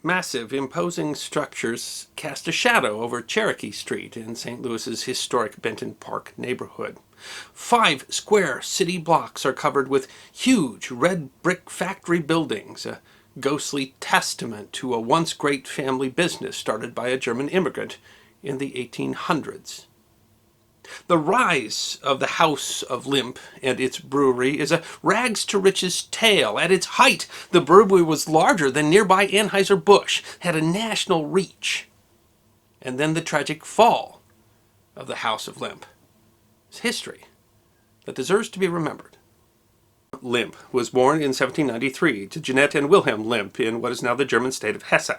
Massive, imposing structures cast a shadow over Cherokee Street in St. Louis's historic Benton Park neighborhood. 5 square city blocks are covered with huge red brick factory buildings, a ghostly testament to a once great family business started by a German immigrant in the 1800s. The rise of the House of Lemp and its brewery is a rags-to-riches tale. At its height, the brewery was larger than nearby Anheuser-Busch, had a national reach. And then the tragic fall of the House of Lemp. It's history that deserves to be remembered. Lemp was born in 1793 to Jeanette and Wilhelm Lemp in what is now the German state of Hesse.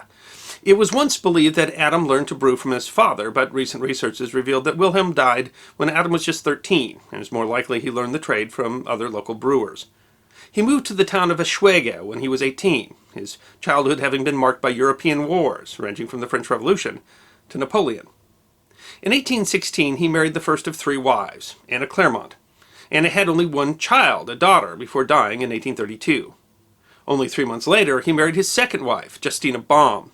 It was once believed that Adam learned to brew from his father, but recent research has revealed that Wilhelm died when Adam was just 13, and it's more likely he learned the trade from other local brewers. He moved to the town of Eschwege when he was 18, his childhood having been marked by European wars, ranging from the French Revolution to Napoleon. In 1816, he married the first of 3 wives, Anna Claremont. Anna had only one child, a daughter, before dying in 1832. Only 3 months later, he married his second wife, Justina Baum.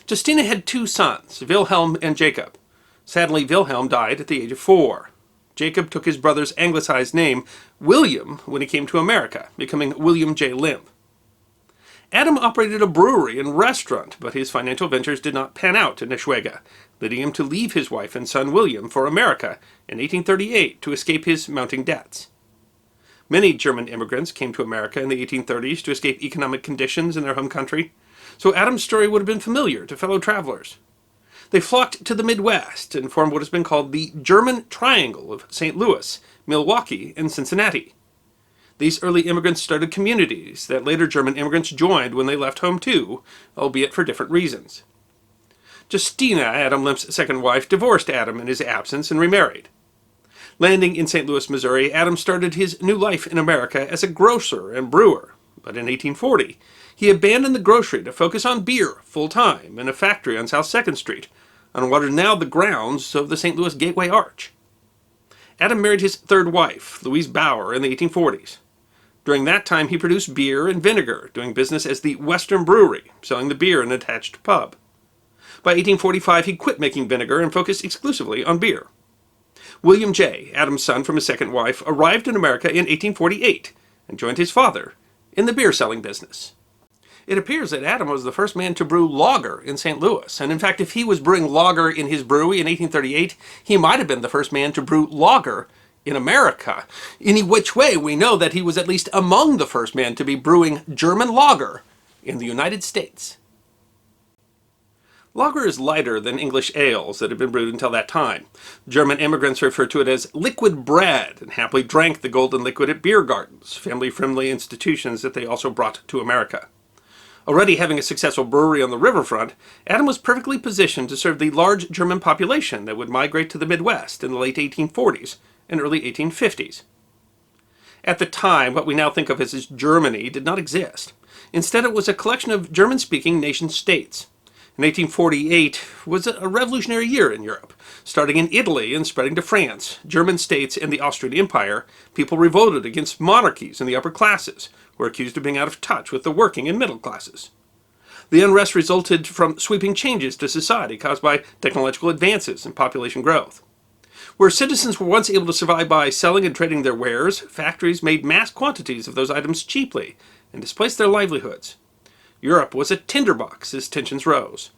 Justina had 2 sons, Wilhelm and Jacob. Sadly, Wilhelm died at the age of 4. Jacob took his brother's anglicized name, William, when he came to America, becoming William J. Lemp. Adam operated a brewery and restaurant, but his financial ventures did not pan out in Eschwege, leading him to leave his wife and son William for America in 1838 to escape his mounting debts. Many German immigrants came to America in the 1830s to escape economic conditions in their home country, so Adam's story would have been familiar to fellow travelers. They flocked to the Midwest and formed what has been called the German Triangle of St. Louis, Milwaukee, and Cincinnati. These early immigrants started communities that later German immigrants joined when they left home too, albeit for different reasons. Justina, Adam Lemp's second wife, divorced Adam in his absence and remarried. Landing in St. Louis, Missouri, Adam started his new life in America as a grocer and brewer, but in 1840, he abandoned the grocery to focus on beer full-time in a factory on South 2nd Street, on what are now the grounds of the St. Louis Gateway Arch. Adam married his third wife, Louise Bauer, in the 1840s. During that time, he produced beer and vinegar, doing business as the Western Brewery, selling the beer in an attached pub. By 1845, he quit making vinegar and focused exclusively on beer. William J., Adam's son from his second wife, arrived in America in 1848 and joined his father in the beer-selling business. It appears that Adam was the first man to brew lager in St. Louis, and in fact, if he was brewing lager in his brewery in 1838, he might have been the first man to brew lager in America. In which way, we know that he was at least among the first men to be brewing German lager in the United States. Lager is lighter than English ales that had been brewed until that time. German immigrants referred to it as liquid bread and happily drank the golden liquid at beer gardens, family-friendly institutions that they also brought to America. Already having a successful brewery on the riverfront, Adam was perfectly positioned to serve the large German population that would migrate to the Midwest in the late 1840s and early 1850s. At the time, what we now think of as Germany did not exist. Instead, it was a collection of German-speaking nation-states. In 1848 was a revolutionary year in Europe. Starting in Italy and spreading to France, German states, and the Austrian Empire, people revolted against monarchies and the upper classes, were accused of being out of touch with the working and middle classes. The unrest resulted from sweeping changes to society caused by technological advances and population growth. Where citizens were once able to survive by selling and trading their wares, factories made mass quantities of those items cheaply and displaced their livelihoods. Europe was a tinderbox as tensions rose.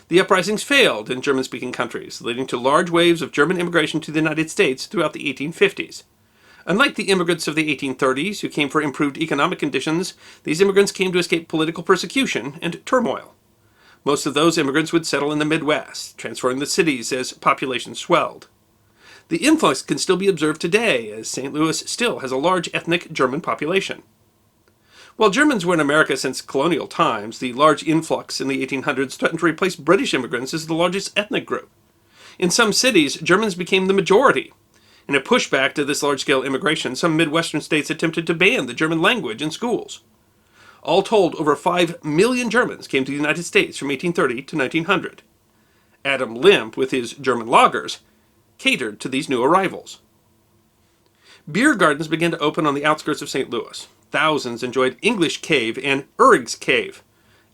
The uprisings failed in German-speaking countries, leading to large waves of German immigration to the United States throughout the 1850s. Unlike the immigrants of the 1830s, who came for improved economic conditions, these immigrants came to escape political persecution and turmoil. Most of those immigrants would settle in the Midwest, transferring the cities as population swelled. The influx can still be observed today, as St. Louis still has a large ethnic German population. While Germans were in America since colonial times, the large influx in the 1800s threatened to replace British immigrants as the largest ethnic group. In some cities, Germans became the majority. In a pushback to this large-scale immigration, some Midwestern states attempted to ban the German language in schools. All told, over 5 million Germans came to the United States from 1830 to 1900. Adam Lemp, with his German lagers, catered to these new arrivals. Beer gardens began to open on the outskirts of St. Louis. Thousands enjoyed English Cave and Urig's Cave.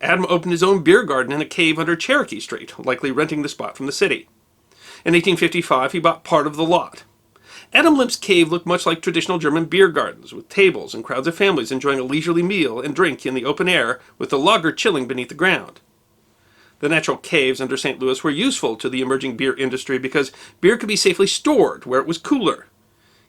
Adam opened his own beer garden in a cave under Cherokee Street, likely renting the spot from the city. In 1855, he bought part of the lot. Adam Lemp's cave looked much like traditional German beer gardens, with tables and crowds of families enjoying a leisurely meal and drink in the open air, with the lager chilling beneath the ground. The natural caves under St. Louis were useful to the emerging beer industry because beer could be safely stored where it was cooler.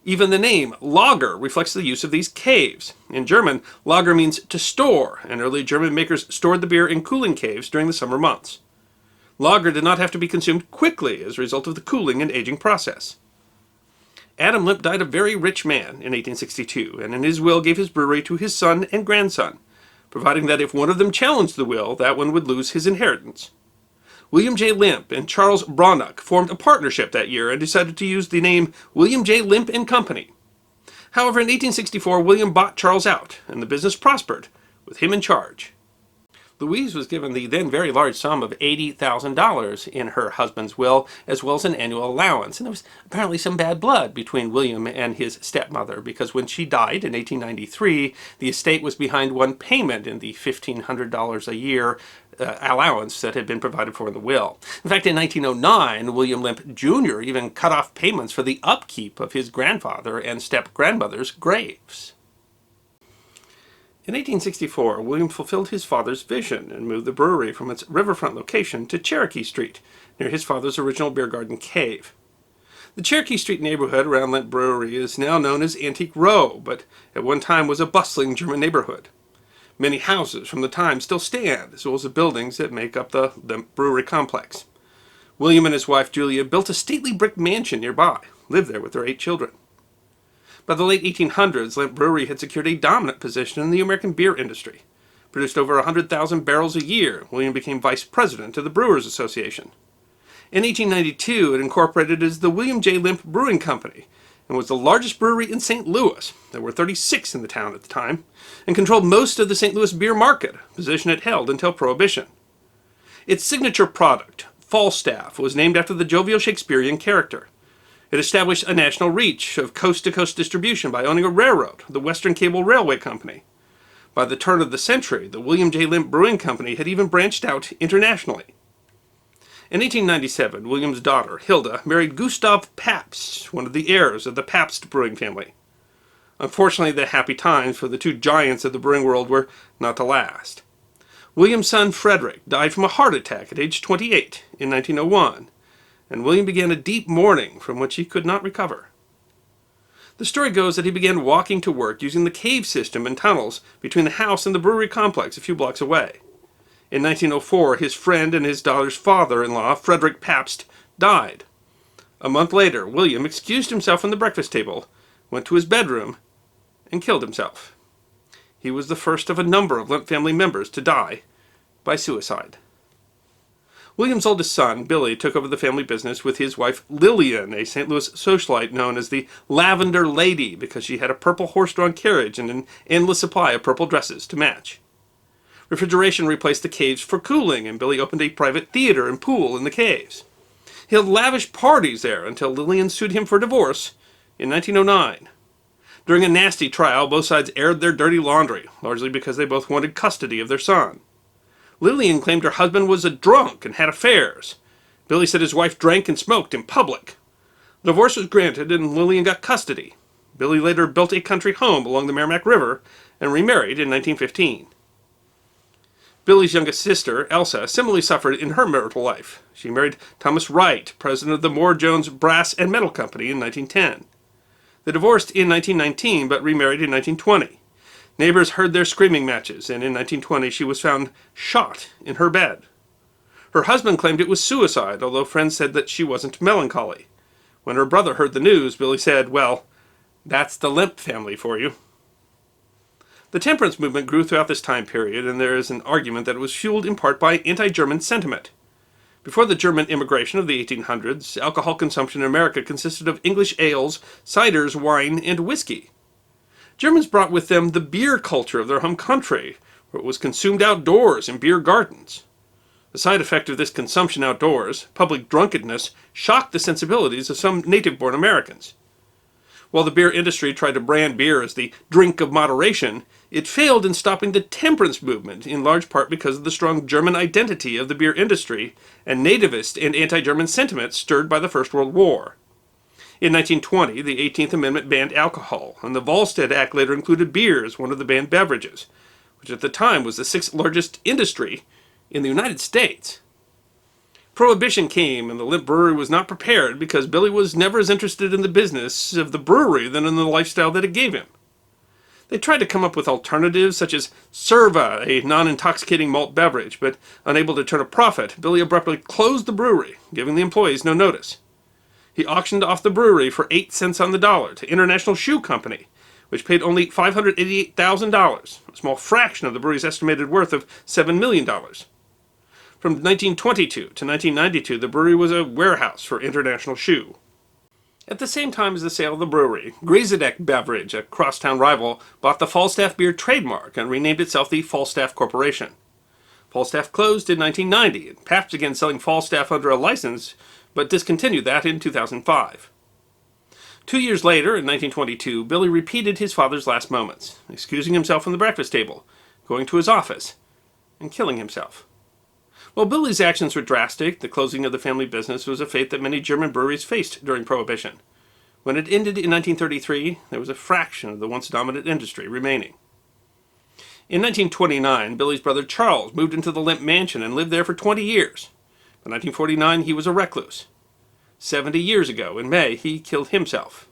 Even the name lager reflects the use of these caves. In German, lager means to store, and early German makers stored the beer in cooling caves during the summer months. Lager did not have to be consumed quickly as a result of the cooling and aging process. Adam Lemp died a very rich man in 1862, and in his will gave his brewery to his son and grandson, providing that if one of them challenged the will, that one would lose his inheritance. William J. Lemp and Charles Braunock formed a partnership that year and decided to use the name William J. Lemp and Company. However, in 1864, William bought Charles out, and the business prospered, with him in charge. Louise was given the then very large sum of $80,000 in her husband's will, as well as an annual allowance. And there was apparently some bad blood between William and his stepmother, because when she died in 1893, the estate was behind one payment in the $1,500 a year allowance that had been provided for in the will. In fact, in 1909, William Lemp Jr. even cut off payments for the upkeep of his grandfather and step-grandmother's graves. In 1864, William fulfilled his father's vision and moved the brewery from its riverfront location to Cherokee Street, near his father's original beer garden cave. The Cherokee Street neighborhood around Lemp Brewery is now known as Antique Row, but at one time was a bustling German neighborhood. Many houses from the time still stand, as well as the buildings that make up the Lemp Brewery complex. William and his wife Julia built a stately brick mansion nearby, lived there with their 8 children. By the late 1800s, Lemp Brewery had secured a dominant position in the American beer industry. Produced over 100,000 barrels a year, William became vice president of the Brewers Association. In 1892, it incorporated as the William J. Lemp Brewing Company, and was the largest brewery in St. Louis. There were 36 in the town at the time, and controlled most of the St. Louis beer market, a position it held until Prohibition. Its signature product, Falstaff, was named after the jovial Shakespearean character. It established a national reach of coast-to-coast distribution by owning a railroad, the Western Cable Railway Company. By the turn of the century, the William J. Lemp Brewing Company had even branched out internationally. In 1897, William's daughter, Hilda, married Gustav Pabst, one of the heirs of the Pabst brewing family. Unfortunately, the happy times for the two giants of the brewing world were not to last. William's son, Frederick, died from a heart attack at age 28 in 1901. And William began a deep mourning from which he could not recover. The story goes that he began walking to work using the cave system and tunnels between the house and the brewery complex a few blocks away. In 1904, his friend and his daughter's father-in-law, Frederick Pabst, died. A month later, William excused himself from the breakfast table, went to his bedroom, and killed himself. He was the first of a number of Lemp family members to die by suicide. William's oldest son, Billy, took over the family business with his wife Lillian, a St. Louis socialite known as the Lavender Lady because she had a purple horse-drawn carriage and an endless supply of purple dresses to match. Refrigeration replaced the caves for cooling, and Billy opened a private theater and pool in the caves. He held lavish parties there until Lillian sued him for divorce in 1909. During a nasty trial, both sides aired their dirty laundry, largely because they both wanted custody of their son. Lillian claimed her husband was a drunk and had affairs. Billy said his wife drank and smoked in public. The divorce was granted and Lillian got custody. Billy later built a country home along the Merrimack River and remarried in 1915. Billy's youngest sister, Elsa, similarly suffered in her marital life. She married Thomas Wright, president of the Moore Jones Brass and Metal Company in 1910. They divorced in 1919 but remarried in 1920. Neighbors heard their screaming matches, and in 1920 she was found shot in her bed. Her husband claimed it was suicide, although friends said that she wasn't melancholy. When her brother heard the news, Billy said, "Well, that's the Lemp family for you." The temperance movement grew throughout this time period, and there is an argument that it was fueled in part by anti-German sentiment. Before the German immigration of the 1800s, alcohol consumption in America consisted of English ales, ciders, wine, and whiskey. Germans brought with them the beer culture of their home country, where it was consumed outdoors in beer gardens. The side effect of this consumption outdoors, public drunkenness, shocked the sensibilities of some native-born Americans. While the beer industry tried to brand beer as the drink of moderation, It failed in stopping the temperance movement, in large part because of the strong German identity of the beer industry and nativist and anti-German sentiments stirred by the First World War. In 1920, the 18th Amendment banned alcohol, and the Volstead Act later included beer as one of the banned beverages, which at the time was the sixth largest industry in the United States. Prohibition came, and the Lemp Brewery was not prepared because Billy was never as interested in the business of the brewery than in the lifestyle that it gave him. They tried to come up with alternatives such as Serva, a non-intoxicating malt beverage, but unable to turn a profit, Billy abruptly closed the brewery, giving the employees no notice. He auctioned off the brewery for 8 cents on the dollar to International Shoe Company, which paid only $588,000, a small fraction of the brewery's estimated worth of $7 million. From 1922 to 1992, the brewery was a warehouse for International Shoe. At the same time as the sale of the brewery, Griesedek Beverage, a crosstown rival, bought the Falstaff beer trademark and renamed itself the Falstaff Corporation. Falstaff closed in 1990, and Pabst began selling Falstaff under a license, but discontinued that in 2005. 2 years later, in 1922, Billy repeated his father's last moments, excusing himself from the breakfast table, going to his office, and killing himself. While Billy's actions were drastic, the closing of the family business was a fate that many German breweries faced during Prohibition. When it ended in 1933, there was a fraction of the once dominant industry remaining. In 1929, Billy's brother Charles moved into the Lemp Mansion and lived there for 20 years. By 1949, he was a recluse. 70 years ago, in May, he killed himself.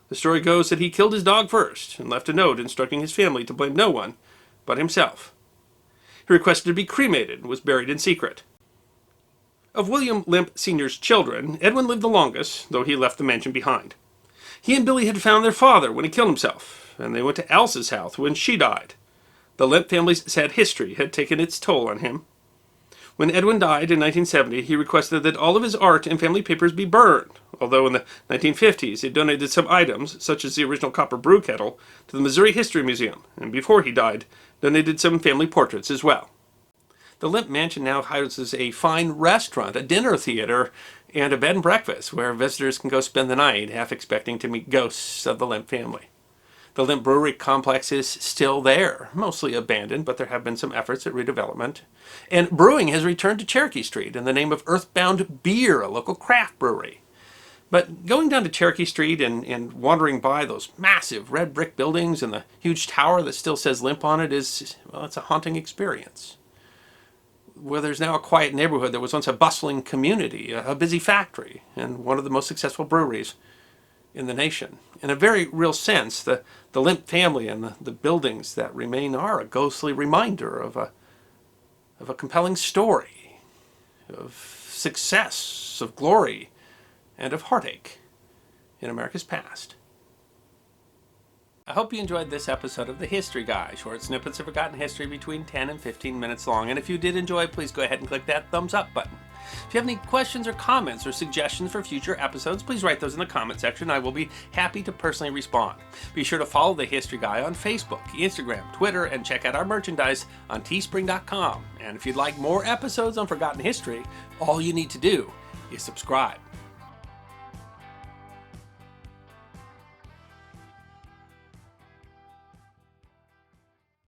The story goes that he killed his dog first and left a note instructing his family to blame no one but himself. He requested to be cremated and was buried in secret. Of William Lemp Sr.'s children, Edwin lived the longest, though he left the mansion behind. He and Billy had found their father when he killed himself, and they went to Alice's house when she died. The Lemp family's sad history had taken its toll on him. When Edwin died in 1970, he requested that all of his art and family papers be burned, although in the 1950s he donated some items, such as the original copper brew kettle, to the Missouri History Museum, and before he died, donated some family portraits as well. The Lemp Mansion now houses a fine restaurant, a dinner theater, and a bed and breakfast where visitors can go spend the night, half expecting to meet ghosts of the Lemp family. The Lemp Brewery complex is still there, mostly abandoned, but there have been some efforts at redevelopment. And Brewing has returned to Cherokee Street in the name of Earthbound Beer, a local craft brewery. But going down to Cherokee Street and wandering by those massive red brick buildings and the huge tower that still says Lemp on it is, well, it's a haunting experience. Where there's now a quiet neighborhood, there was once a bustling community, a busy factory, and one of the most successful breweries in the nation. In a very real sense, the Lemp family and the buildings that remain are a ghostly reminder of a compelling story, of success, of glory, and of heartache in America's past. I hope you enjoyed this episode of The History Guy, short snippets of forgotten history between 10 and 15 minutes long. And if you did enjoy, please go ahead and click that thumbs up button. If you have any questions or comments or suggestions for future episodes, please write those in the comment section. I will be happy to personally respond. Be sure to follow The History Guy on Facebook, Instagram, Twitter, and check out our merchandise on teespring.com. And if you'd like more episodes on forgotten history, all you need to do is subscribe.